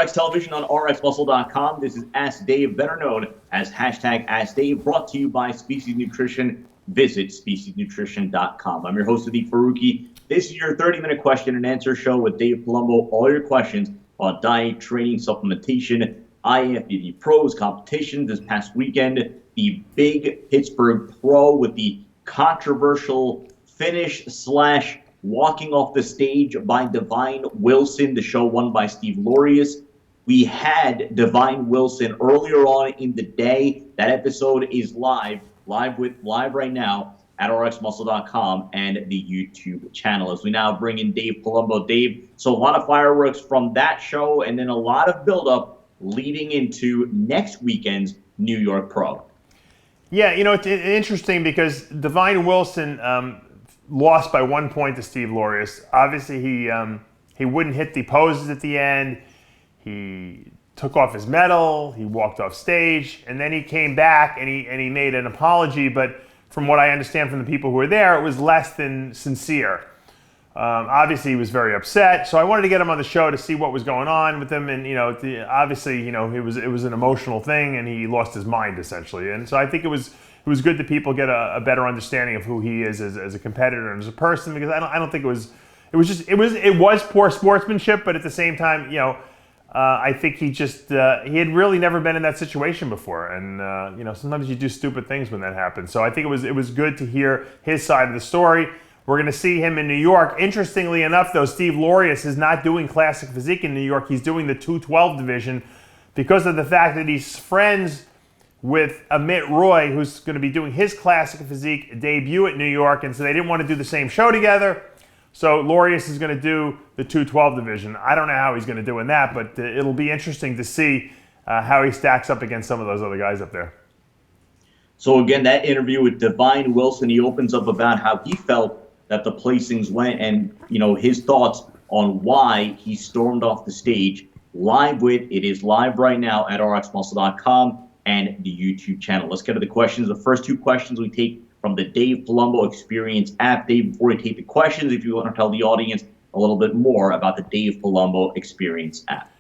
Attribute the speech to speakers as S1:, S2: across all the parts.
S1: RX Television on rxmuscle.com. This is Ask Dave, better known as hashtag Ask Dave, brought to you by Species Nutrition. Visit speciesnutrition.com. I'm your host, Dave Palumbo. This is your 30-minute question and answer show with Dave Palumbo. All your questions on diet, training, supplementation, IFBB pros, competition. This past weekend, the big Pittsburgh Pro with the controversial finish / walking off the stage by Divine Wilson, the show won by Steve Laureus. We had Divine Wilson earlier on in the day. That episode is live right now at rxmuscle.com and the YouTube channel. As we now bring in Dave Palumbo. Dave, so a lot of fireworks from that show and then a lot of buildup leading into next weekend's New York Pro.
S2: Yeah, you know, it's interesting because Divine Wilson lost by 1 point to Steve Laureus. Obviously, he wouldn't hit the poses at the end. He took off his medal. He walked off stage, and then he came back and he made an apology. But from what I understand from the people who were there, it was less than sincere. Obviously, he was very upset. So I wanted to get him on the show to see what was going on with him. And obviously, it was an emotional thing, and he lost his mind essentially. And so I think it was good that people get a better understanding of who he is as a competitor and as a person, because I don't think it was poor sportsmanship, but at the same time, I think he had really never been in that situation before, and sometimes you do stupid things when that happens. So I think it was good to hear his side of the story. We're going to see him in New York. Interestingly enough, though, Steve Laureus is not doing classic physique in New York. He's doing the 212 division because of the fact that he's friends with Amit Roy, who's going to be doing his classic physique debut at New York, and so they didn't want to do the same show together. So Laureus is going to do the 212 division. I don't know how he's going to do in that, but it'll be interesting to see how he stacks up against some of those other guys up there.
S1: So again, that interview with Divine Wilson, he opens up about how he felt that the placings went and, his thoughts on why he stormed off the stage. It is live right now at rxmuscle.com and the YouTube channel. Let's get to the questions. The first two questions we take from the Dave Palumbo Experience app. Dave, before we take the questions, if you want to tell the audience a little bit more about the Dave Palumbo Experience app.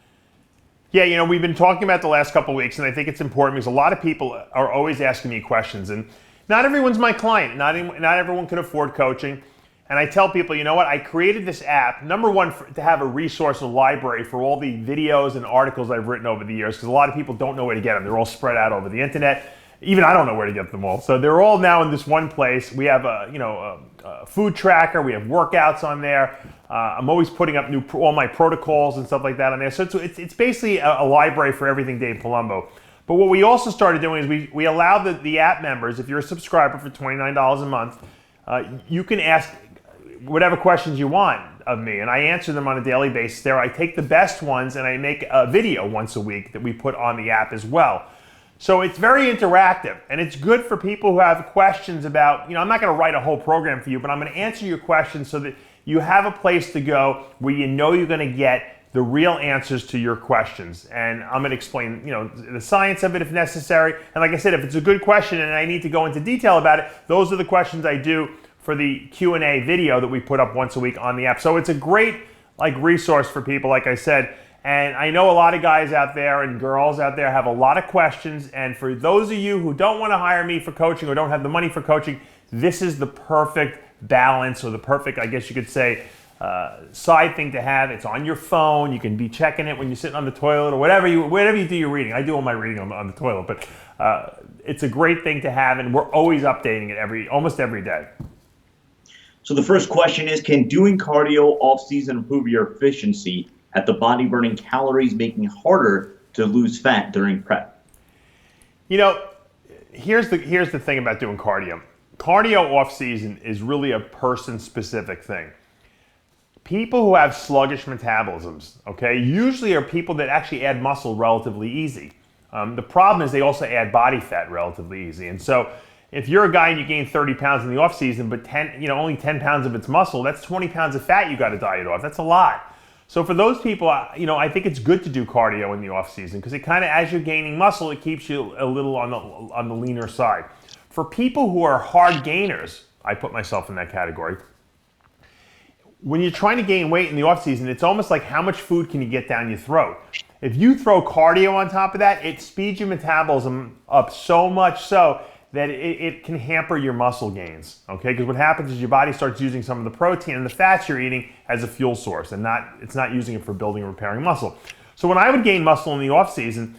S2: Yeah, we've been talking about the last couple of weeks, and I think it's important because a lot of people are always asking me questions, and not everyone's my client. Not everyone can afford coaching. And I tell people, you know what? I created this app, number one, to have a resource, a library for all the videos and articles I've written over the years, because a lot of people don't know where to get them. They're all spread out over the internet. Even I don't know where to get them all. So they're all now in this one place. We have a food tracker. We have workouts on there. I'm always putting up all my protocols and stuff like that on there. So it's basically a library for everything Dave Palumbo. But what we also started doing is we allow the app members, if you're a subscriber for $29 a month, you can ask whatever questions you want of me, and I answer them on a daily basis there. I take the best ones and I make a video once a week that we put on the app as well. So it's very interactive, and it's good for people who have questions about, I'm not going to write a whole program for you, but I'm going to answer your questions so that you have a place to go where you're going to get the real answers to your questions. And I'm going to explain, the science of it if necessary. And like I said, if it's a good question and I need to go into detail about it, those are the questions I do for the Q&A video that we put up once a week on the app. So it's a great resource for people, like I said. And I know a lot of guys out there and girls out there have a lot of questions. And for those of you who don't want to hire me for coaching or don't have the money for coaching, this is the perfect balance, or the perfect, I guess you could say, side thing to have. It's on your phone. You can be checking it when you're sitting on the toilet or whatever you do your reading. I do all my reading on the toilet, but it's a great thing to have, and we're always updating it almost every day.
S1: So the first question is, can doing cardio off-season improve your efficiency at the body burning calories, making it harder to lose fat during prep?
S2: Here's the thing about doing cardio. Cardio off-season is really a person-specific thing. People who have sluggish metabolisms, usually are people that actually add muscle relatively easy. The problem is they also add body fat relatively easy. And so if you're a guy and you gain 30 pounds in the off season, but only 10 pounds of it's muscle, that's 20 pounds of fat you got to diet off. That's a lot. So for those people, I think it's good to do cardio in the off season because it kind of, as you're gaining muscle, it keeps you a little on the leaner side. For people who are hard gainers, I put myself in that category. When you're trying to gain weight in the off season, it's almost like how much food can you get down your throat? If you throw cardio on top of that, it speeds your metabolism up so much so that it can hamper your muscle gains, okay? Because what happens is your body starts using some of the protein and the fats you're eating as a fuel source, and it's not using it for building and repairing muscle. So when I would gain muscle in the off season,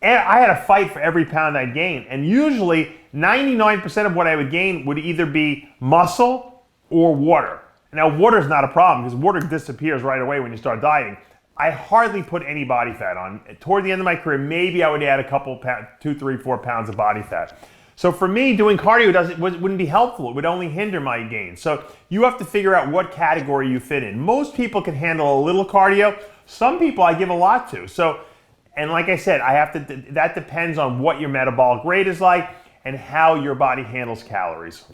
S2: I had a fight for every pound I'd gain, and usually 99% of what I would gain would either be muscle or water. Now water is not a problem because water disappears right away when you start dieting. I hardly put any body fat on. Toward the end of my career, maybe I would add a couple pounds, 2, 3, 4 pounds of body fat. So for me, doing cardio wouldn't be helpful. It would only hinder my gain. So you have to figure out what category you fit in. Most people can handle a little cardio. Some people I give a lot to. So, and like I said, that depends on what your metabolic rate is like and how your body handles calories.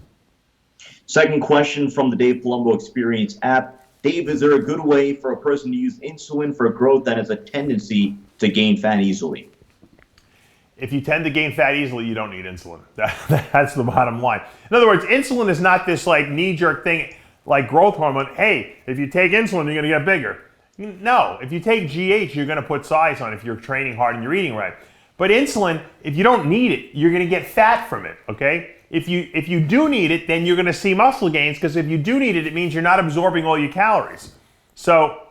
S1: Second question from the Dave Palumbo Experience app. Dave, is there a good way for a person to use insulin for growth that has a tendency to gain fat easily?
S2: If you tend to gain fat easily, you don't need insulin. That's the bottom line. In other words, insulin is not this like knee-jerk thing like growth hormone. Hey, if you take insulin, you're going to get bigger. No, if you take GH, you're going to put size on if you're training hard and you're eating right. But insulin, if you don't need it, you're going to get fat from it, okay? If you do need it, then you're going to see muscle gains, because if you do need it, it means you're not absorbing all your calories. So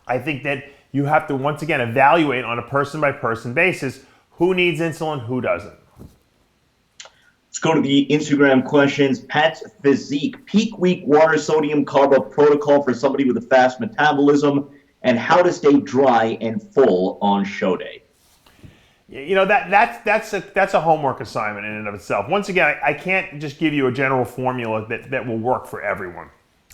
S2: I think that you have to, once again, evaluate on a person-by-person basis who needs insulin, who doesn't.
S1: Let's go to the Instagram questions. Pat's Physique, peak week water sodium carb protocol for somebody with a fast metabolism, and how to stay dry and full on show day.
S2: You know, that's a homework assignment in and of itself. Once again, I can't just give you a general formula that will work for everyone.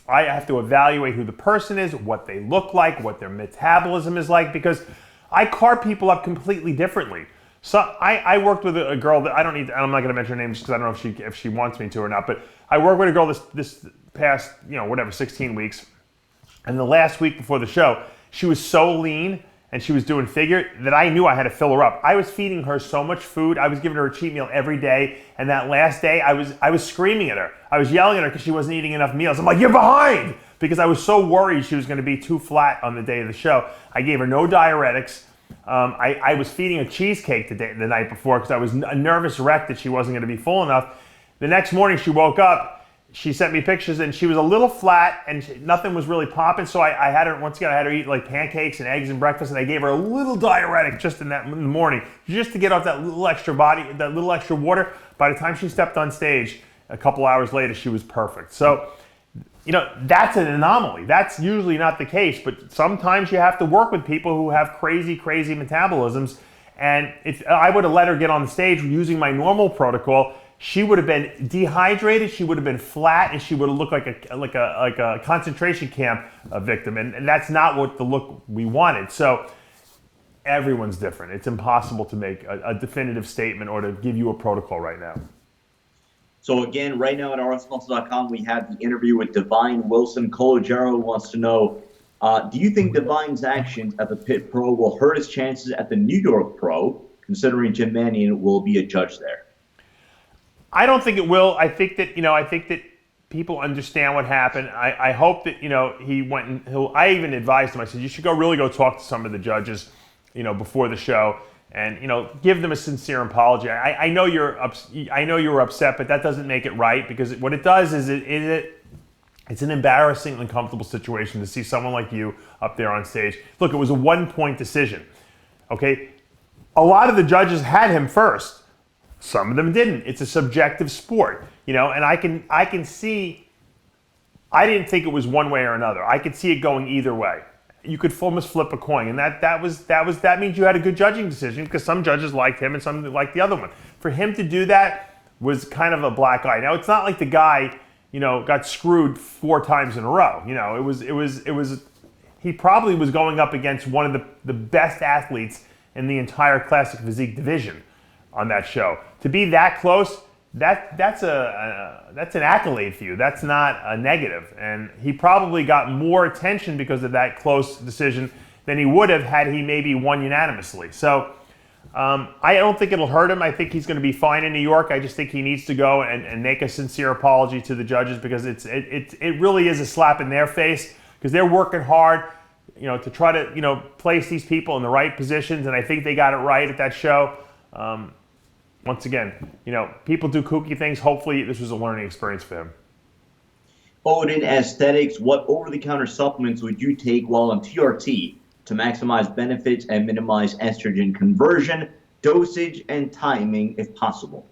S2: I have to evaluate who the person is, what they look like, what their metabolism is like, because I carb people up completely differently. So I worked with a girl that I'm not going to mention her name just because I don't know if she wants me to or not, but I worked with a girl this past, 16 weeks. And the last week before the show, she was so lean and she was doing figure that I knew I had to fill her up. I was feeding her so much food. I was giving her a cheat meal every day. And that last day, I was screaming at her. I was yelling at her because she wasn't eating enough meals. I'm like, you're behind! Because I was so worried she was going to be too flat on the day of the show. I gave her no diuretics. I was feeding her cheesecake the night before because I was a nervous wreck that she wasn't going to be full enough. The next morning she woke up, she sent me pictures and she was a little flat and nothing was really popping. So I had her eat like pancakes and eggs and breakfast, and I gave her a little diuretic just in the morning just to get off that little extra water. By the time she stepped on stage, a couple hours later, she was perfect. So, that's an anomaly. That's usually not the case, but sometimes you have to work with people who have crazy, crazy metabolisms. And if I would have let her get on the stage using my normal protocol, she would have been dehydrated, she would have been flat, and she would have looked like a concentration camp victim. And that's not what the look we wanted. So everyone's different. It's impossible to make a definitive statement or to give you a protocol right now.
S1: So again, right now at rsmuscle.com, we have the interview with Divine Wilson. Cologero wants to know, do you think Divine's actions at the Pitt Pro will hurt his chances at the New York Pro, considering Jim Mannion will be a judge there?
S2: I don't think it will. I think that people understand what happened. I hope that he went and I even advised him. I said you should really go talk to some of the judges, before the show, and give them a sincere apology. I know you were upset, but that doesn't make it right, because what it does is it's an embarrassing, uncomfortable situation to see someone like you up there on stage. Look, it was a 1-point decision. Okay, a lot of the judges had him first. Some of them didn't. It's a subjective sport, and I can see. I didn't think it was one way or another. I could see it going either way. You could almost flip a coin, and that means you had a good judging decision, because some judges liked him and some liked the other one. For him to do that was kind of a black eye. Now it's not like the guy, got screwed 4 times in a row. He probably was going up against one of the best athletes in the entire classic physique division on that show. To be that close, that's an accolade for you. That's not a negative. And he probably got more attention because of that close decision than he would have had he maybe won unanimously. So I don't think it'll hurt him. I think he's going to be fine in New York. I just think he needs to go and make a sincere apology to the judges, because it really is a slap in their face, because they're working hard. to try to, place these people in the right positions, and I think they got it right at that show. Once again, people do kooky things. Hopefully this was a learning experience for him.
S1: Odin Aesthetics, what over-the-counter supplements would you take while on TRT to maximize benefits and minimize estrogen conversion, dosage, and timing if possible?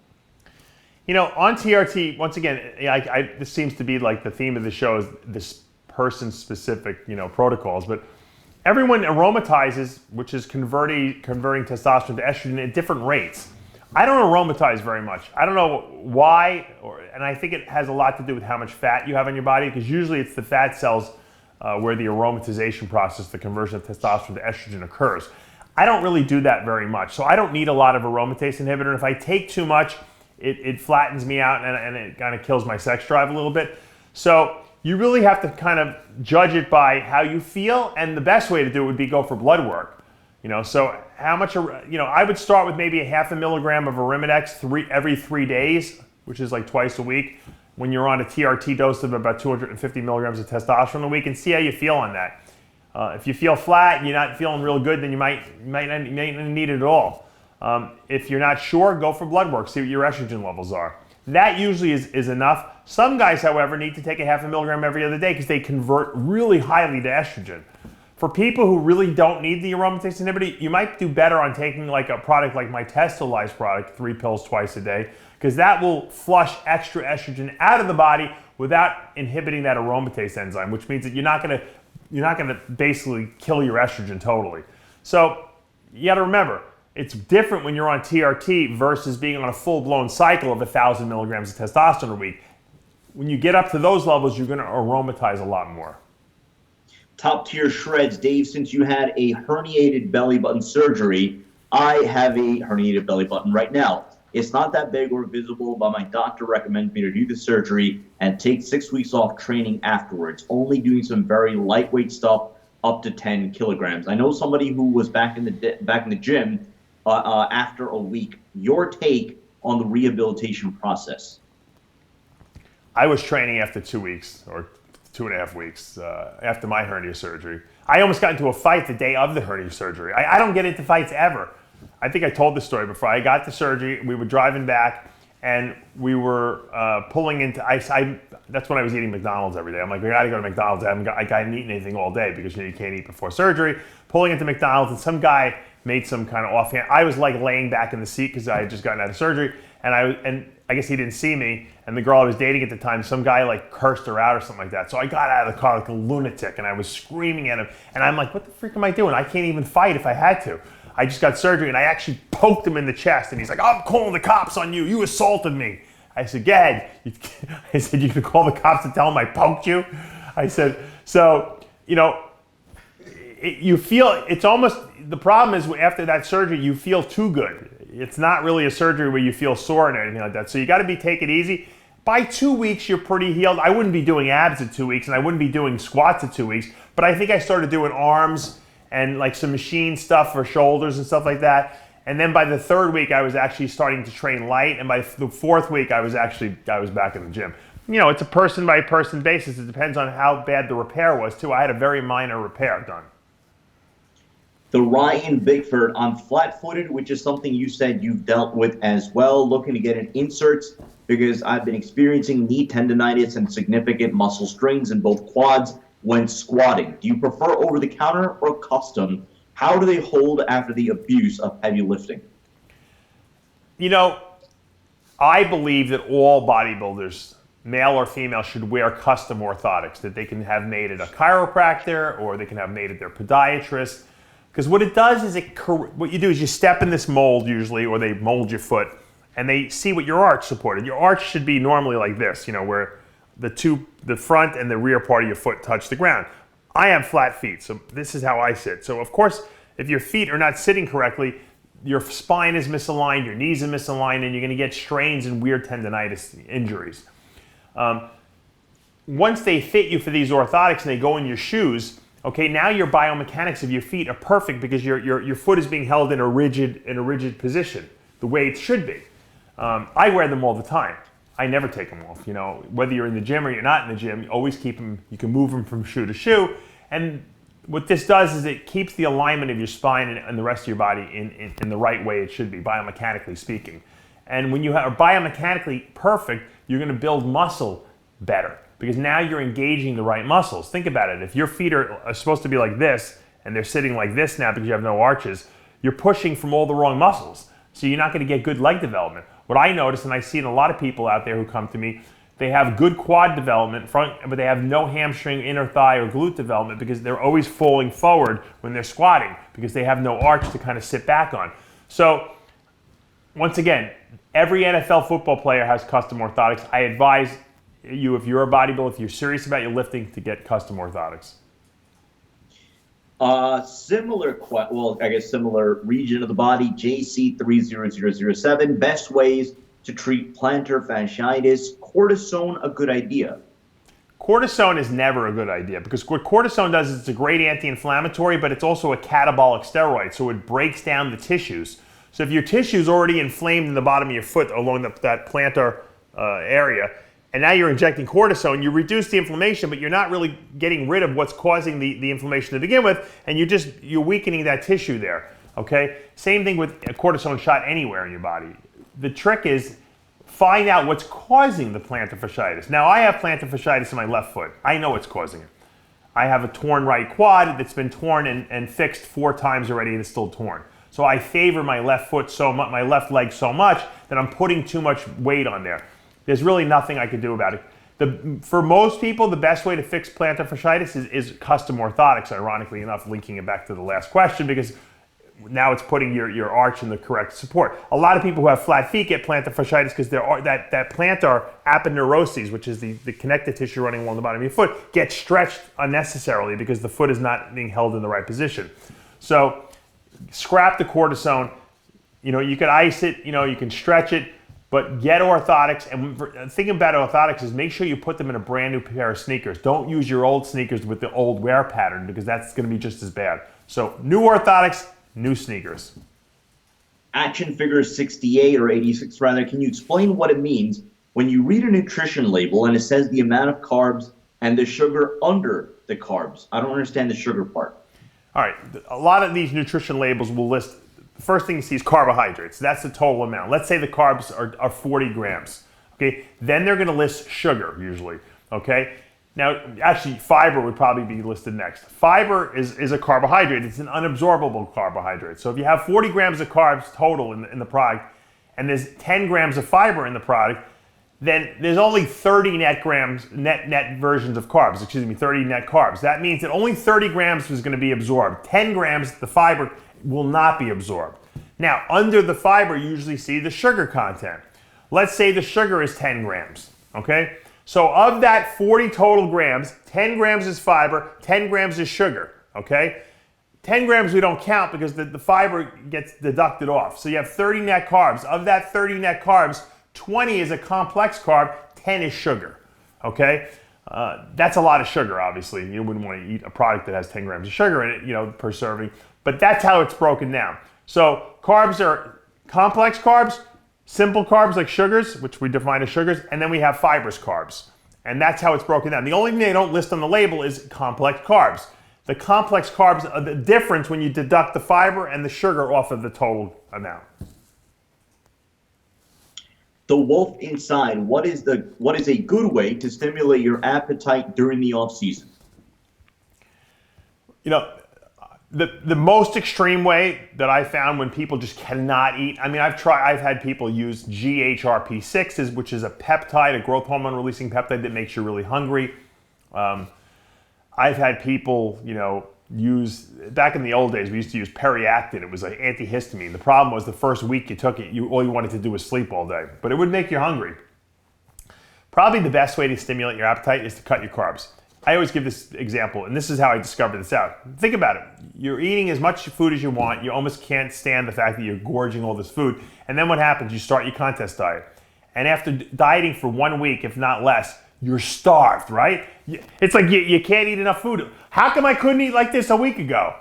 S2: On TRT, once again, this seems to be like the theme of the show is this person-specific, protocols. But everyone aromatizes, which is converting testosterone to estrogen at different rates. I don't aromatize very much. I don't know why, and I think it has a lot to do with how much fat you have on your body, because usually it's the fat cells where the aromatization process, the conversion of testosterone to estrogen occurs. I don't really do that very much, so I don't need a lot of aromatase inhibitor. And if I take too much, it flattens me out and it kind of kills my sex drive a little bit. So you really have to kind of judge it by how you feel, and the best way to do it would be go for blood work. So how much, I would start with maybe 0.5 milligram of Arimidex every 3 days, which is like twice a week, when you're on a TRT dose of about 250 milligrams of testosterone a week, and see how you feel on that. If you feel flat and you're not feeling real good, then you might not need it at all. If you're not sure, go for blood work, see what your estrogen levels are. That usually is enough. Some guys, however, need to take 0.5 milligram every other day because they convert really highly to estrogen. For people who really don't need the aromatase inhibitor, you might do better on taking like a product like my Testolize product, 3 pills twice a day, because that will flush extra estrogen out of the body without inhibiting that aromatase enzyme, which means that you're not gonna basically kill your estrogen totally. So you got to remember, it's different when you're on TRT versus being on a full-blown cycle of 1,000 milligrams of testosterone a week. When you get up to those levels, you're going to aromatize a lot more.
S1: Top tier shreds. Dave, since you had a herniated belly button surgery, I have a herniated belly button right now. It's not that big or visible, but my doctor recommends me to do the surgery and take 6 weeks off training afterwards, only doing some very lightweight stuff up to 10 kilograms. I know somebody who was back in the gym after a week. Your take on the rehabilitation process?
S2: I was training after 2 weeks or 2.5 weeks after my hernia surgery. I almost got into a fight the day of the hernia surgery. I don't get into fights ever. I think I told this story before. I got the surgery, we were driving back, and we were pulling into, that's when I was eating McDonald's every day. I'm like, we gotta go to McDonald's. I hadn't eaten anything all day because you can't eat before surgery. Pulling into McDonald's, and some guy made some kind of offhand. I was like laying back in the seat because I had just gotten out of surgery, and I guess he didn't see me, and the girl I was dating at the time, some guy like cursed her out or something like that. So I got out of the car like a lunatic, and I was screaming at him, and I'm like, what the freak am I doing? I can't even fight if I had to. I just got surgery, and I actually poked him in the chest, and he's like, I'm calling the cops on you. You assaulted me. I said, go ahead. I said, you can call the cops and tell them I poked you? I said, so, you feel, it's almost, the problem is after that surgery, you feel too good. It's not really a surgery where you feel sore and anything like that. So you got to take it easy. By 2 weeks, you're pretty healed. I wouldn't be doing abs at 2 weeks, and I wouldn't be doing squats at 2 weeks, but I think I started doing arms and like some machine stuff for shoulders and stuff like that. And then by the 3rd week, I was actually starting to train light. And by the 4th week, I was back in the gym. It's a person by person basis. It depends on how bad the repair was too. I had a very minor repair done.
S1: The Ryan Bigford on flat-footed, which is something you said you've dealt with as well, looking to get an inserts because I've been experiencing knee tendonitis and significant muscle strains in both quads when squatting. Do you prefer over-the-counter or custom? How do they hold after the abuse of heavy lifting?
S2: I believe that all bodybuilders, male or female, should wear custom orthotics that they can have made at a chiropractor or they can have made at their podiatrist. Because what it does is what you do is you step in this mold usually, or they mold your foot, and they see what your arch supported. Your arch should be normally like this, where the front and the rear part of your foot touch the ground. I have flat feet, so this is how I sit. So of course, if your feet are not sitting correctly, your spine is misaligned, your knees are misaligned, and you're going to get strains and weird tendonitis injuries. Once they fit you for these orthotics and they go in your shoes, okay, now your biomechanics of your feet are perfect because your foot is being held in a rigid position, the way it should be. I wear them all the time. I never take them off. Whether you're in the gym or you're not in the gym, you always keep them. You can move them from shoe to shoe, and what this does is it keeps the alignment of your spine and the rest of your body in the right way it should be, biomechanically speaking. And when you are biomechanically perfect, you're going to build muscle better because now you're engaging the right muscles. Think about it. If your feet are supposed to be like this and they're sitting like this now because you have no arches, you're pushing from all the wrong muscles. So you're not going to get good leg development. What I notice, and I see in a lot of people out there who come to me, they have good quad development, but they have no hamstring, inner thigh, or glute development because they're always falling forward when they're squatting because they have no arch to kind of sit back on. So, once again, every NFL football player has custom orthotics. I advise you, if you're a bodybuilder, if you're serious about your lifting, to get custom orthotics.
S1: Similar region of the body, JC30007, best ways to treat plantar fasciitis. Cortisone, a good idea?
S2: Cortisone is never a good idea because what cortisone does is it's a great anti-inflammatory, but it's also a catabolic steroid, so it breaks down the tissues. So if your tissue is already inflamed in the bottom of your foot along that plantar area, and now you're injecting cortisone, you reduce the inflammation, but you're not really getting rid of what's causing the inflammation to begin with, and you're weakening that tissue there, okay? Same thing with a cortisone shot anywhere in your body. The trick is find out what's causing the plantar fasciitis. Now, I have plantar fasciitis in my left foot. I know what's causing it. I have a torn right quad that's been torn and fixed 4 times already and it's still torn. So I favor my left foot so much, my left leg so much that I'm putting too much weight on there. There's really nothing I can do about it. For most people, the best way to fix plantar fasciitis is custom orthotics, ironically enough, linking it back to the last question, because now it's putting your arch in the correct support. A lot of people who have flat feet get plantar fasciitis because that plantar aponeuroses, which is the connective tissue running along the bottom of your foot, gets stretched unnecessarily because the foot is not being held in the right position. So scrap the cortisone. You can ice it, you can stretch it, but get orthotics. And the thing about orthotics is make sure you put them in a brand new pair of sneakers. Don't use your old sneakers with the old wear pattern because that's going to be just as bad. So new orthotics, new sneakers.
S1: Action figure 68 or 86 rather, can you explain what it means when you read a nutrition label and it says the amount of carbs and the sugar under the carbs? I don't understand the sugar part.
S2: All right, a lot of these nutrition labels will list, the first thing you see is carbohydrates. That's the total amount. Let's say the carbs are 40 grams, okay? Then they're gonna list sugar usually, okay? Now, actually, fiber would probably be listed next. Fiber is a carbohydrate. It's an unabsorbable carbohydrate. So if you have 40 grams of carbs total in the product, and there's 10 grams of fiber in the product, then there's only 30 net versions of carbs, 30 net carbs. That means that only 30 grams is going to be absorbed. 10 grams, the fiber, will not be absorbed. Now, under the fiber, you usually see the sugar content. Let's say the sugar is 10 grams, okay? So of that 40 total grams, 10 grams is fiber, 10 grams is sugar, okay? 10 grams we don't count because the fiber gets deducted off. So you have 30 net carbs. Of that 30 net carbs, 20 is a complex carb, 10 is sugar, okay? That's a lot of sugar, obviously. You wouldn't want to eat a product that has 10 grams of sugar in it, per serving. But that's how it's broken down. So carbs are complex carbs, simple carbs like sugars, which we define as sugars, and then we have fibrous carbs. And that's how it's broken down. The only thing they don't list on the label is complex carbs. The complex carbs are the difference when you deduct the fiber and the sugar off of the total amount.
S1: The wolf inside, what is a good way to stimulate your appetite during the off season?
S2: The most extreme way that I found when people just cannot eat, I've had people use GHRP6, which is a peptide, a growth hormone releasing peptide that makes you really hungry. I've had people, use, back in the old days, we used to use periactin. It was an antihistamine. The problem was the first week you took it, all you wanted to do was sleep all day, but it would make you hungry. Probably the best way to stimulate your appetite is to cut your carbs. I always give this example, and this is how I discovered this out. Think about it. You're eating as much food as you want. You almost can't stand the fact that you're gorging all this food. And then what happens? You start your contest diet. And after dieting for 1 week, if not less, you're starved, right? It's like you can't eat enough food. How come I couldn't eat like this a week ago?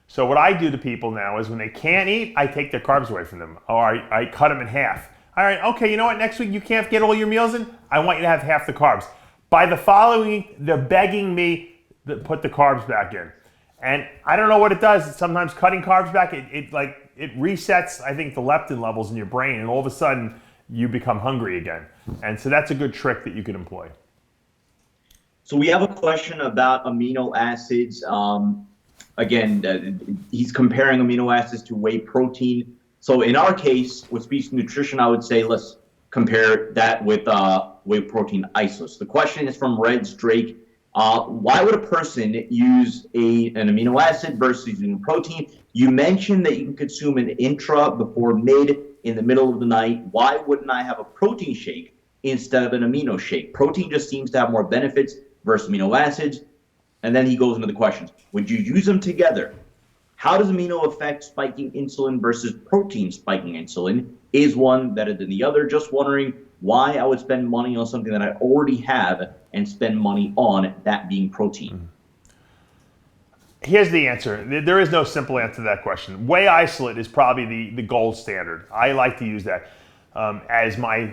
S2: So what I do to people now is when they can't eat, I take their carbs away from them. Or I cut them in half. All right, okay, you know what? Next week you can't get all your meals in? I want you to have half the carbs. By the following week, they're begging me to put the carbs back in. And I don't know what it does. Sometimes cutting carbs back, it resets, I think, the leptin levels in your brain, and all of a sudden you become hungry again. And so that's a good trick that you can employ.
S1: So we have a question about amino acids. Again, he's comparing amino acids to whey protein. So in our case, with Species Nutrition, I would say let's compare that with whey protein isolates. The question is from Reds Drake. Why would a person use an amino acid versus using protein? You mentioned that you can consume an intra before mid in the middle of the night. Why wouldn't I have a protein shake instead of an amino shake? Protein just seems to have more benefits versus amino acids. And then he goes into the questions. Would you use them together? How does amino affect spiking insulin versus protein spiking insulin? Is one better than the other? Just wondering why I would spend money on something that I already have and spend money on that being protein.
S2: Here's the answer. There is no simple answer to that question. Whey isolate is probably the gold standard. I like to use that as my,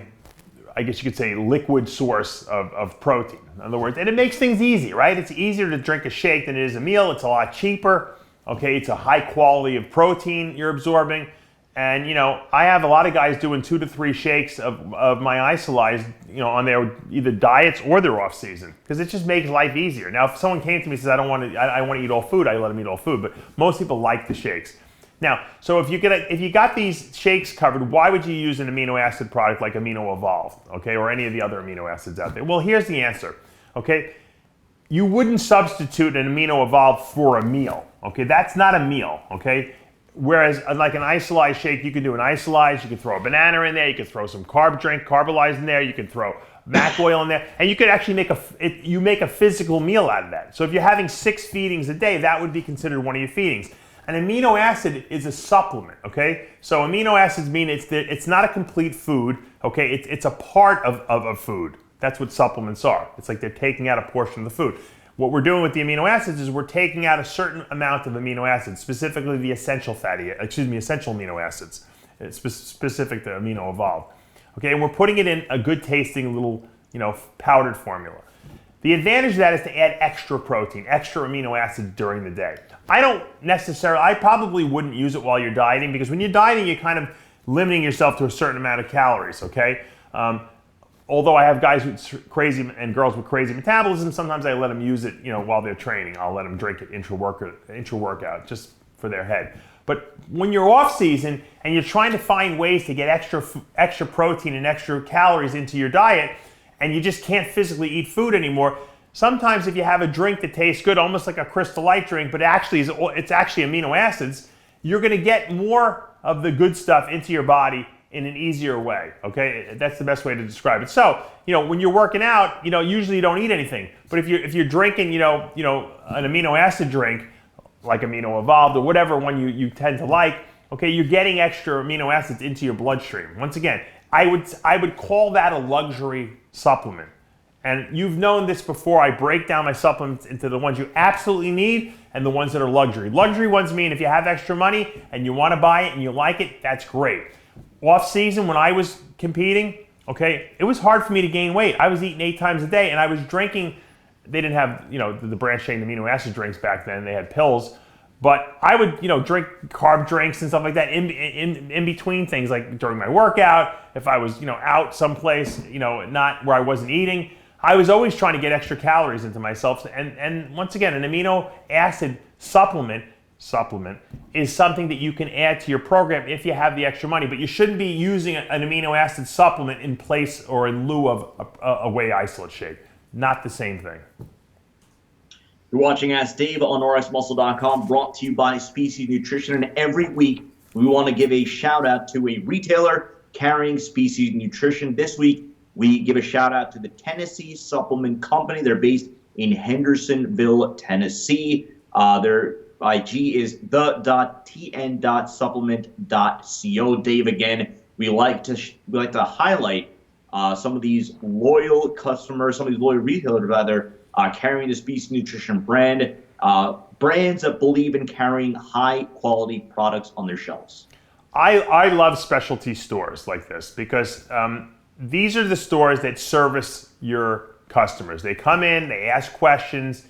S2: I guess you could say, liquid source of protein. In other words, and it makes things easy, right? It's easier to drink a shake than it is a meal. It's a lot cheaper. Okay, it's a high quality of protein you're absorbing. And, you know, I have a lot of guys doing 2 to 3 shakes of my isolized, you know, on their either diets or their off season, because it just makes life easier. Now, if someone came to me and says, I want to eat all food, I let them eat all food, but most people like the shakes. Now, so if you got these shakes covered, why would you use an amino acid product like Amino Evolved, okay, or any of the other amino acids out there? Well, here's the answer, okay? You wouldn't substitute an Amino Evolved for a meal, okay? That's not a meal, okay? Whereas like an isolized shake, you can do an isolized, you can throw a banana in there, you can throw some carbolized in there, you can throw mac oil in there, and you could actually make a physical meal out of that. So if you're having 6 feedings a day, that would be considered one of your feedings. An amino acid is a supplement, okay? So amino acids mean it's not a complete food, okay? It's a part of food. That's what supplements are. It's like they're taking out a portion of the food. What we're doing with the amino acids is we're taking out a certain amount of amino acids, specifically the essential amino acids, specific to Amino Evolved. Okay, and we're putting it in a good tasting little, you know, powdered formula. The advantage of that is to add extra protein, extra amino acids during the day. I probably wouldn't use it while you're dieting, because when you're dieting, you're kind of limiting yourself to a certain amount of calories, okay? Although I have guys with crazy and girls with crazy metabolism, sometimes I let them use it, you know, while they're training. I'll let them drink it intra-workout, just for their head. But when you're off season and you're trying to find ways to get extra protein and extra calories into your diet, and you just can't physically eat food anymore, sometimes if you have a drink that tastes good, almost like a Crystal Light drink, but it's actually amino acids, you're going to get more of the good stuff into your body in an easier way, okay? That's the best way to describe it. So, you know, when you're working out, you know, usually you don't eat anything. But if you're drinking, you know, an amino acid drink, like Amino Evolved or whatever one you tend to like, okay, you're getting extra amino acids into your bloodstream. Once again, I would call that a luxury supplement. And you've known this before. I break down my supplements into the ones you absolutely need and the ones that are luxury. Luxury ones mean if you have extra money and you want to buy it and you like it, that's great. Off season, when I was competing, okay, it was hard for me to gain weight. I was eating 8 times a day, and I was drinking. They didn't have, you know, the branched-chain amino acid drinks back then. They had pills, but I would, you know, drink carb drinks and stuff like that in between things, like during my workout. If I was, you know, out someplace, you know, not where I wasn't eating, I was always trying to get extra calories into myself. And once again, an amino acid supplement is something that you can add to your program if you have the extra money, but you shouldn't be using an amino acid supplement in place or in lieu of a whey isolate shake. Not the same thing.
S1: You're watching Ask Dave on RxMuscle.com, brought to you by Species Nutrition, and every week we want to give a shout out to a retailer carrying Species Nutrition. This week we give a shout out to the Tennessee Supplement Company. They're based in Hendersonville, Tennessee. Their IG is the.tn.supplement.co. Dave, again, we like to highlight some of these loyal customers, some of these loyal retailers rather, carrying the Species Nutrition brand, brands that believe in carrying high quality products on their shelves.
S2: I love specialty stores like this because these are the stores that service your customers. They come in, they ask questions,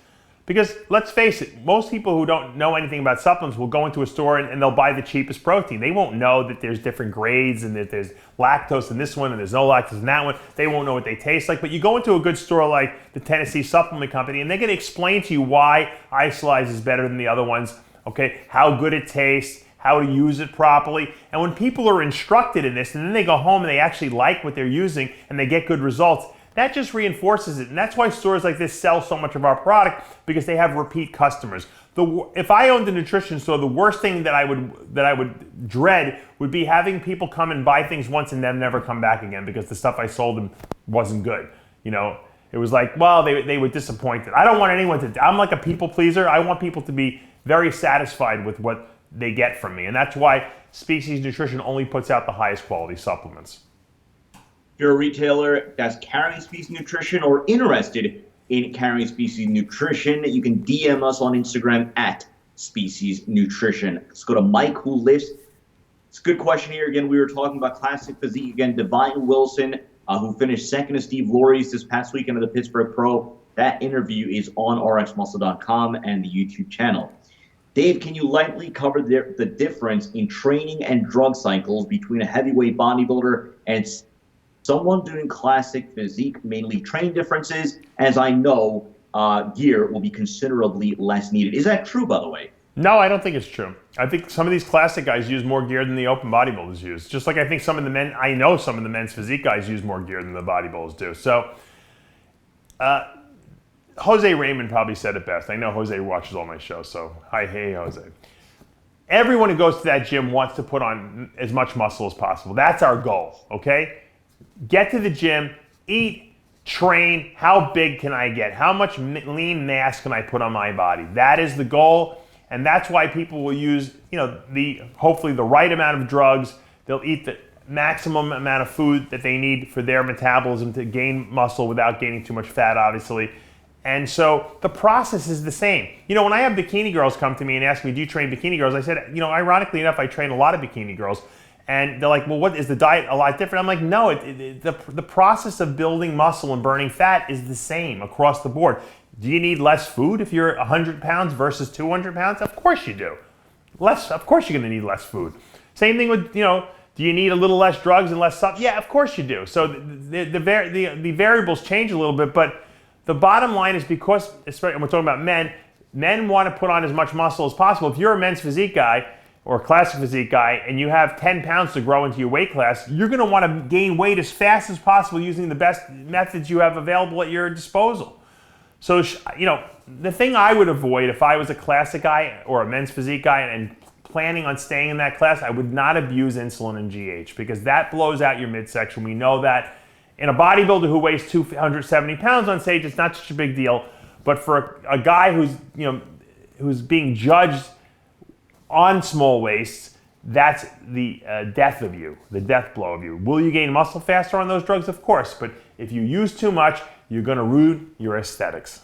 S2: Because let's face it, most people who don't know anything about supplements will go into a store and they'll buy the cheapest protein. They won't know that there's different grades and that there's lactose in this one and there's no lactose in that one. They won't know what they taste like. But you go into a good store like the Tennessee Supplement Company and they're going to explain to you why Isolise is better than the other ones, okay, how good it tastes, how to use it properly. And when people are instructed in this and then they go home and they actually like what they're using and they get good results, that just reinforces it. And that's why stores like this sell so much of our product, because they have repeat customers. If I owned a nutrition store, the worst thing that I would dread would be having people come and buy things once and then never come back again because the stuff I sold them wasn't good. You know, it was like, well, they were disappointed. I don't want anyone to, I'm like a people pleaser. I want people to be very satisfied with what they get from me. And that's why Species Nutrition only puts out the highest quality supplements.
S1: If you're a retailer that's carrying Species Nutrition or interested in carrying Species Nutrition, you can DM us on Instagram at Species Nutrition. Let's go to Mike, who lifts. It's a good question here. Again, we were talking about classic physique. Again, Divine Wilson, who finished second to Steve Laurie's this past weekend of the Pittsburgh Pro. That interview is on rxmuscle.com and the YouTube channel. Dave, can you lightly cover the difference in training and drug cycles between a heavyweight bodybuilder and someone doing classic physique, mainly training differences, as I know gear will be considerably less needed. Is that true, by the way?
S2: No, I don't think it's true. I think some of these classic guys use more gear than the open bodybuilders use. Just like I think some of the men, I know some of the men's physique guys use more gear than the bodybuilders do. So, Jose Raymond probably said it best. I know Jose watches all my shows, so hey, Jose. Everyone who goes to that gym wants to put on as much muscle as possible. That's our goal, okay? Get to the gym, eat, train. How big can I get? How much lean mass can I put on my body? That is the goal, and that's why people will use, hopefully the right amount of drugs. They'll eat the maximum amount of food that they need for their metabolism to gain muscle without gaining too much fat, obviously. And so the process is the same. When I have bikini girls come to me and ask me, do you train bikini girls? I said, ironically enough, I train a lot of bikini girls. And they're like, well, what is the diet a lot different? I'm like, no, the process of building muscle and burning fat is the same across the board. Do you need less food if you're 100 pounds versus 200 pounds? Of course you do. Of course you're going to need less food. Same thing with, do you need a little less drugs and less stuff? Yeah, of course you do. So the variables change a little bit, but the bottom line is because, especially we're talking about men want to put on as much muscle as possible. If you're a men's physique guy, or a classic physique guy, and you have 10 pounds to grow into your weight class, you're going to want to gain weight as fast as possible using the best methods you have available at your disposal. So, the thing I would avoid if I was a classic guy or a men's physique guy and planning on staying in that class, I would not abuse insulin and GH because that blows out your midsection. We know that. In a bodybuilder who weighs 270 pounds on stage, it's not such a big deal. But for a guy who's being judged on small waists, that's the death of you, the death blow of you. Will you gain muscle faster on those drugs? Of course, but if you use too much, you're going to ruin your aesthetics.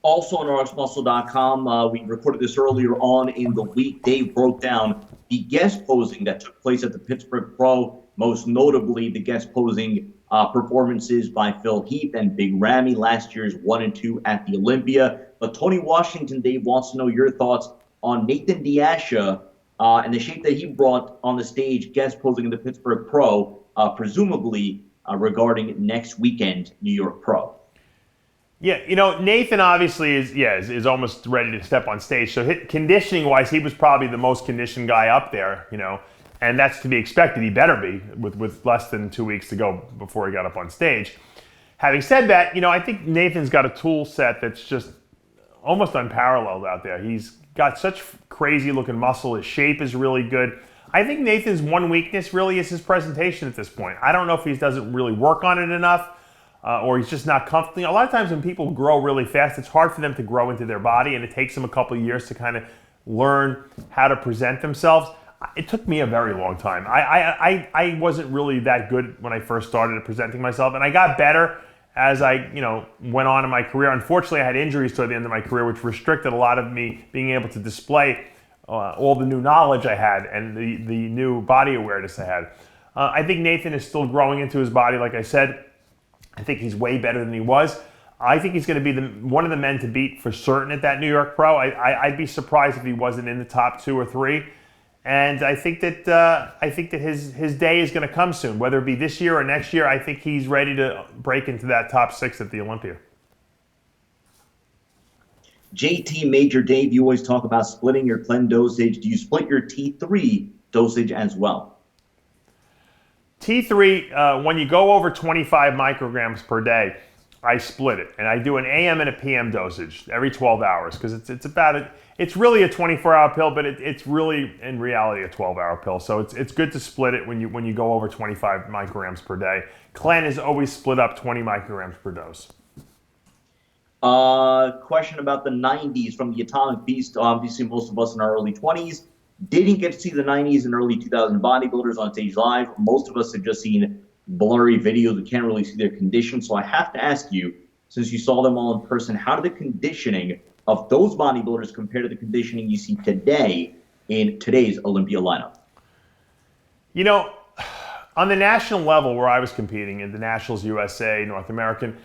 S1: Also on rxmuscle.com, we reported this earlier on in the week. Dave broke down the guest posing that took place at the Pittsburgh Pro, most notably the guest posing performances by Phil Heath and Big Ramy, last year's 1 and 2 at the Olympia. But Tony Washington, Dave, wants to know your thoughts on Nathan Diasha and the shape that he brought on the stage guest posing in the Pittsburgh Pro, presumably regarding next weekend New York Pro.
S2: Yeah, Nathan obviously is almost ready to step on stage. So conditioning-wise, he was probably the most conditioned guy up there, and that's to be expected. He better be with less than 2 weeks to go before he got up on stage. Having said that, I think Nathan's got a tool set that's just almost unparalleled out there. He's got such crazy looking muscle. His shape is really good. I think Nathan's one weakness really is his presentation at this point. I don't know if he doesn't really work on it enough or he's just not comfortable. A lot of times when people grow really fast, it's hard for them to grow into their body and it takes them a couple of years to kind of learn how to present themselves. It took me a very long time. I wasn't really that good when I first started presenting myself, and I got better as I went on in my career. Unfortunately, I had injuries toward the end of my career, which restricted a lot of me being able to display all the new knowledge I had and the new body awareness I had. I think Nathan is still growing into his body. Like I said, I think he's way better than he was. I think he's going to be one of the men to beat for certain at that New York Pro. I'd be surprised if he wasn't in the top 2 or 3. And I think that his day is going to come soon, whether it be this year or next year. I think he's ready to break into that top 6 at the Olympia.
S1: JT Major Dave, you always talk about splitting your cleanse dosage. Do you split your T3 dosage as well?
S2: T3, when you go over 25 micrograms per day, I split it, and I do an AM and a PM dosage every 12 hours because it's really a 24-hour pill, but it's really in reality a 12-hour pill. So it's good to split it when you go over 25 micrograms per day. Clen is always split up 20 micrograms per dose.
S1: Question about the 90s from the Atomic Beast. Obviously, most of us in our early 20s didn't get to see the 90s and early 2000 bodybuilders on stage live. Most of us have just seen blurry videos. We can't really see their condition. So I have to ask you, since you saw them all in person, how did the conditioning of those bodybuilders compare to the conditioning you see today in today's Olympia lineup?
S2: You know, on the national level where I was competing, in the Nationals USA, North American,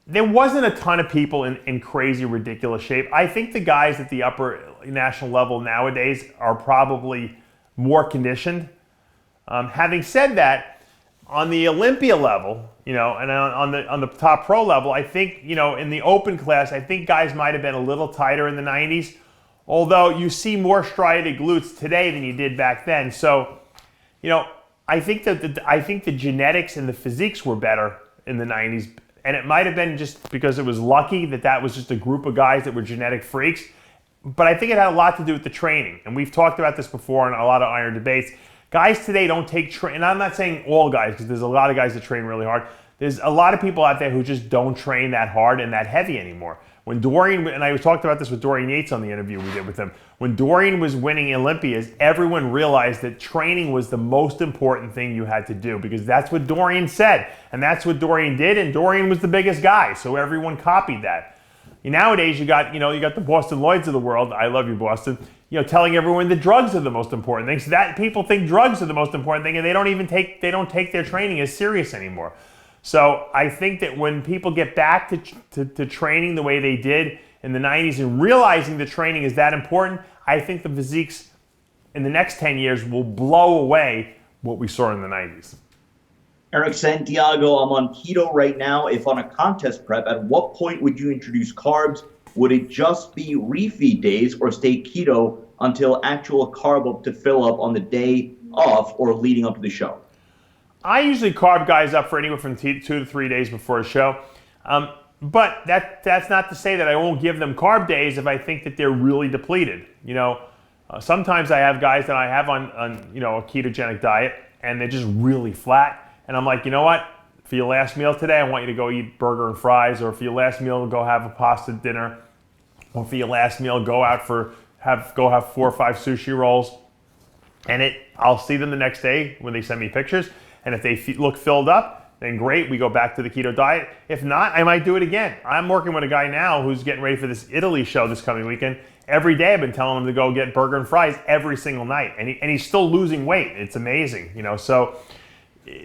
S2: there wasn't a ton of people in crazy, ridiculous shape. I think the guys at the upper national level nowadays are probably more conditioned. Having said that, on the Olympia level, and on the top pro level, I think, in the open class, I think guys might have been a little tighter in the 90s, although you see more striated glutes today than you did back then. So, I think the genetics and the physiques were better in the 90s, and it might have been just because it was lucky that was just a group of guys that were genetic freaks, but I think it had a lot to do with the training, and we've talked about this before in a lot of Iron debates. Guys today don't take and I'm not saying all guys, because there's a lot of guys that train really hard. There's a lot of people out there who just don't train that hard and that heavy anymore. When Dorian, and I talked about this with Dorian Yates on the interview we did with him, when Dorian was winning Olympias, everyone realized that training was the most important thing you had to do, because that's what Dorian said, and that's what Dorian did, and Dorian was the biggest guy, so everyone copied that. Nowadays, you got the Boston Lloyds of the world. I love you, Boston. Telling everyone that drugs are the most important thing. So that people think drugs are the most important thing, and they don't take their training as serious anymore. So I think that when people get back to training the way they did in the 90s and realizing that training is that important, I think the physiques in the next 10 years will blow away what we saw in the 90s.
S1: Eric Santiago, I'm on keto right now. If on a contest prep, at what point would you introduce carbs? Would it just be refeed days or stay keto until actual carb up to fill up on the day off or leading up to the show?
S2: I usually carb guys up for anywhere from 2 to 3 days before a show. But that's not to say that I won't give them carb days if I think that they're really depleted. Sometimes I have guys that I have on a ketogenic diet and they're just really flat. And I'm like, you know what? For your last meal today, I want you to go eat burger and fries, or for your last meal, go have a pasta dinner, or for your last meal, go have 4 or 5 sushi rolls. And I'll see them the next day when they send me pictures. And if they look filled up, then great, we go back to the keto diet. If not, I might do it again. I'm working with a guy now who's getting ready for this Italy show this coming weekend. Every day I've been telling him to go get burger and fries every single night. And he's still losing weight. It's amazing, So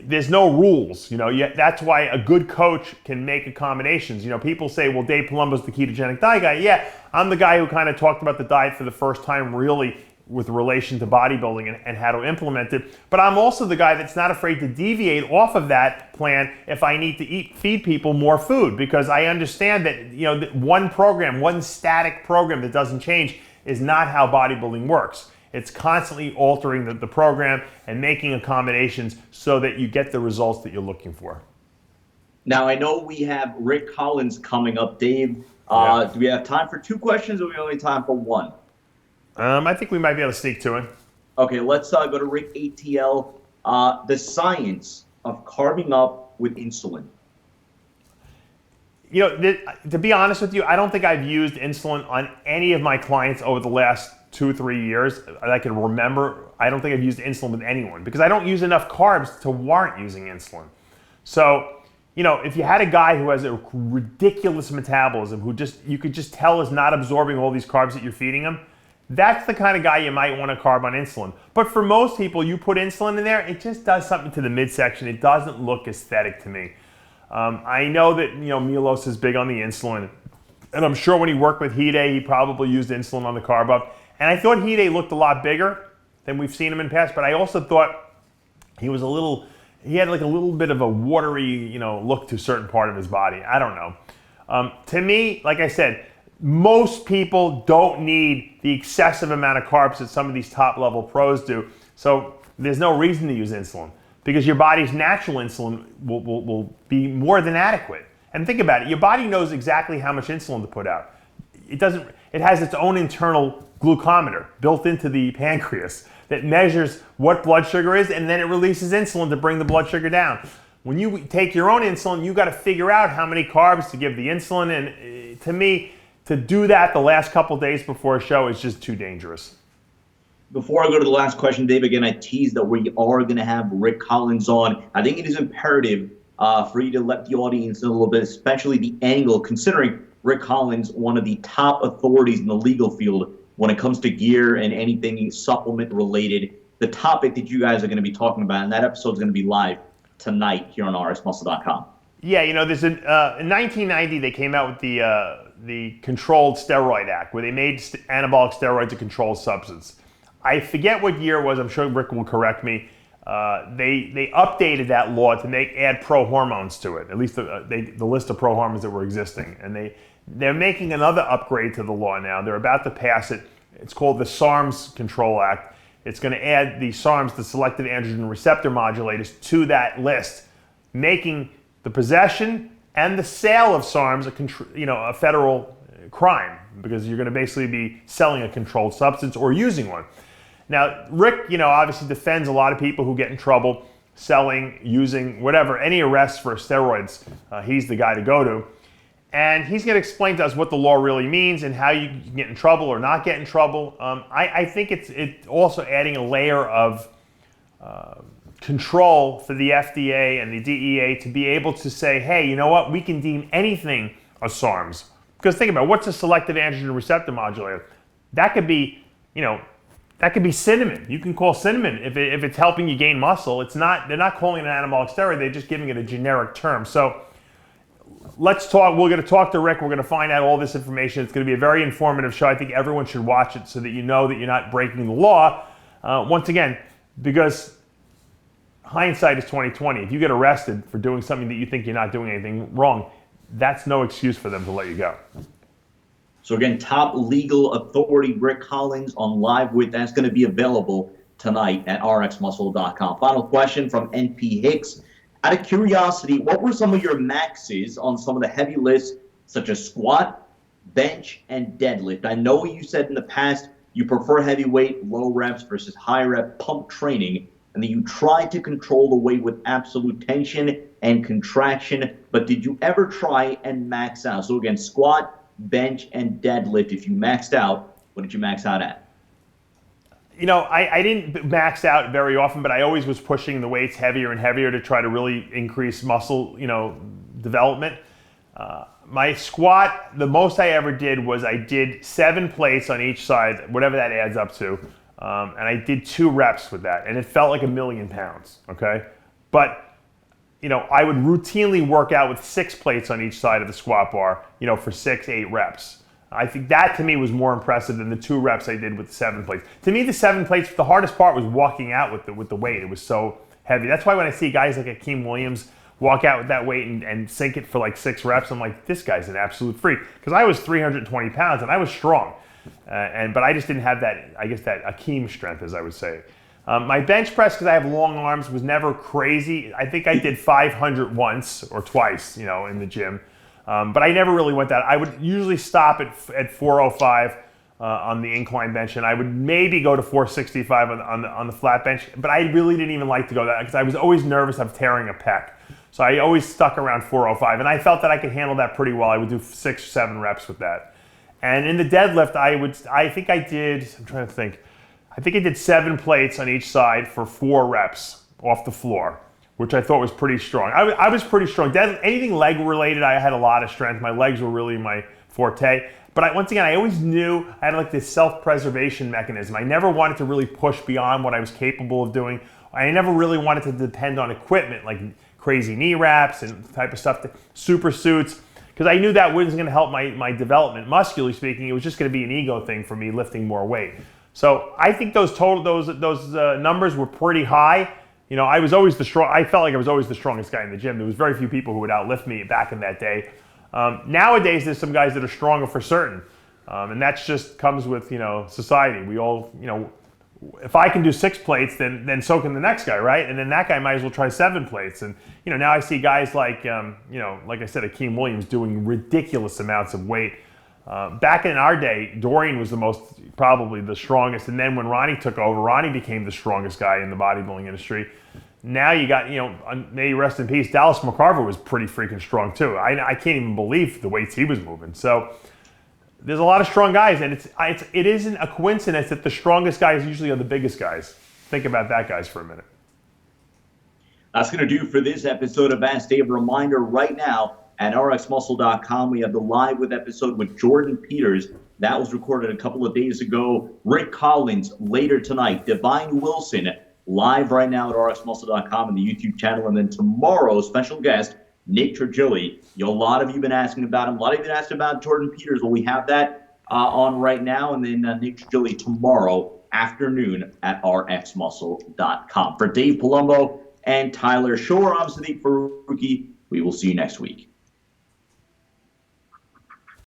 S2: there's no rules, that's why a good coach can make accommodations. People say, well, Dave Palumbo's the ketogenic diet guy. Yeah, I'm the guy who kind of talked about the diet for the first time really with relation to bodybuilding and how to implement it. But I'm also the guy that's not afraid to deviate off of that plan if I need to feed people more food, because I understand that, one program, one static program that doesn't change is not how bodybuilding works. It's constantly altering the program and making accommodations so that you get the results that you're looking for.
S1: Now, I know we have Rick Collins coming up. Dave,
S2: Yeah.
S1: Do we have time for 2 questions, or do we only time for 1?
S2: I think we might be able to sneak 2 in.
S1: Okay, let's go to Rick ATL. The science of carving up with insulin.
S2: To be honest with you, I don't think I've used insulin on any of my clients over the last 2-3 years that I can remember. I don't think I've used insulin with anyone because I don't use enough carbs to warrant using insulin. So, if you had a guy who has a ridiculous metabolism, who you could just tell is not absorbing all these carbs that you're feeding him, that's the kind of guy you might want to carb on insulin. But for most people, you put insulin in there, it just does something to the midsection. It doesn't look aesthetic to me. I know that Milos is big on the insulin, and I'm sure when he worked with Hide, he probably used insulin on the carb up. And I thought Hide looked a lot bigger than we've seen him in the past, but I also thought he had like a little bit of a watery, look to a certain part of his body. I don't know. To me, like I said, most people don't need the excessive amount of carbs that some of these top level pros do. So there's no reason to use insulin because your body's natural insulin will be more than adequate. And think about it, your body knows exactly how much insulin to put out. It has its own internal glucometer built into the pancreas that measures what blood sugar is, and then it releases insulin to bring the blood sugar down. When you take your own insulin, you got to figure out how many carbs to give the insulin, and to me, to do that the last couple days before a show is just too dangerous.
S1: Before I go to the last question, Dave, again, I teased that we are going to have Rick Collins on. I think it is imperative for you to let the audience know a little bit, especially the angle, considering Rick Collins, one of the top authorities in the legal field when it comes to gear and anything supplement related. The topic that you guys are going to be talking about, and that episode is going to be live tonight here on rsmuscle.com.
S2: Yeah, there's in 1990 they came out with the Controlled Steroid Act, where they made anabolic steroids a controlled substance. I forget what year it was. I'm sure Rick will correct me. They updated that law to add pro-hormones to it, at least the list of pro-hormones that were existing. And they're making another upgrade to the law now. They're about to pass it. It's called the SARMs Control Act. It's going to add the SARMs, the selective androgen receptor modulators, to that list, making the possession and the sale of SARMs a federal crime, because you're going to basically be selling a controlled substance or using one. Now, Rick, obviously defends a lot of people who get in trouble selling, using, whatever, any arrests for steroids. He's the guy to go to. And he's going to explain to us what the law really means and how you can get in trouble or not get in trouble. I think it's also adding a layer of control for the FDA and the DEA to be able to say, hey, you know what, we can deem anything a SARMs. Because think about it, what's a selective androgen receptor modulator? That could be, that could be cinnamon. You can call cinnamon if it's helping you gain muscle. They're not calling it an anabolic steroid, they're just giving it a generic term. So let's talk. We're going to talk to Rick. We're going to find out all this information. It's going to be a very informative show. I think everyone should watch it so that you know that you're not breaking the law. Once again, because hindsight is 20/20. If you get arrested for doing something that you think you're not doing anything wrong, that's no excuse for them to let you go.
S1: So again, top legal authority Rick Collins on Live With. That's going to be available tonight at rxmuscle.com. Final question from NP Hicks. Out of curiosity, what were some of your maxes on some of the heavy lifts, such as squat, bench, and deadlift? I know you said in the past you prefer heavyweight, low reps versus high rep pump training, and that you try to control the weight with absolute tension and contraction, but did you ever try and max out? So again, squat, bench, and deadlift. If you maxed out, what did you max out at?
S2: I didn't max out very often, but I always was pushing the weights heavier and heavier to try to really increase muscle, development. My squat, the most I ever did was I did 7 plates on each side, whatever that adds up to, and I did 2 reps with that, and it felt like 1,000,000 pounds, okay? But, I would routinely work out with 6 plates on each side of the squat bar, for 6-8 reps. I think that to me was more impressive than the 2 reps I did with the 7 plates. To me, the 7 plates, the hardest part was walking out with the weight. It was so heavy. That's why when I see guys like Akeem Williams walk out with that weight and sink it for like 6 reps, I'm like, this guy's an absolute freak. Because I was 320 pounds and I was strong. But I just didn't have that, I guess, that Akeem strength, as I would say. My bench press, because I have long arms, was never crazy. I think I did 500 once or twice, in the gym. But I never really went that. I would usually stop at 405 on the incline bench, and I would maybe go to 465 on the flat bench. But I really didn't even like to go that because I was always nervous of tearing a pec. So I always stuck around 405, and I felt that I could handle that pretty well. I would do 6 or 7 reps with that. And in the deadlift, I think I did 7 plates on each side for 4 reps off the floor, which I thought was pretty strong. I was pretty strong. Anything leg related, I had a lot of strength. My legs were really my forte. But once again, I always knew I had like this self-preservation mechanism. I never wanted to really push beyond what I was capable of doing. I never really wanted to depend on equipment, like crazy knee wraps and type of stuff, super suits, because I knew that wasn't going to help my development. Muscularly speaking, it was just going to be an ego thing for me lifting more weight. So I think those numbers were pretty high. You know, I was always I felt like I was always the strongest guy in the gym. There was very few people who would outlift me back in that day. Nowadays, there's some guys that are stronger for certain. And that just comes with, you know, society. We all, you know, if I can do 6 plates, then so can the next guy, right? And then that guy might as well try 7 plates. And, you know, now I see guys like, you know, like I said, Akeem Williams doing ridiculous amounts of weight. Back in our day, Dorian was probably the strongest. And then when Ronnie took over, Ronnie became the strongest guy in the bodybuilding industry. Now you got, you know, may he rest in peace, Dallas McCarver was pretty freaking strong too. I can't even believe the weights he was moving. So there's a lot of strong guys, and it isn't a coincidence that the strongest guys usually are the biggest guys. Think about that, guys, for a minute.
S1: That's going to do for this episode of Ask Dave. A reminder right now at rxmuscle.com, we have the Live With episode with Jordan Peters. That was recorded a couple of days ago. Rick Collins later tonight. Divine Wilson live right now at rxmuscle.com and the YouTube channel. And then tomorrow, special guest, Nick Trigilli. A lot of you have been asking about him. A lot of you have been asking about Jordan Peters. Well, we have that on right now. And then Nick Trigilli tomorrow afternoon at rxmuscle.com. For Dave Palumbo and Tyler Shore, I'm Sadiq Faruqi. We will see you next week.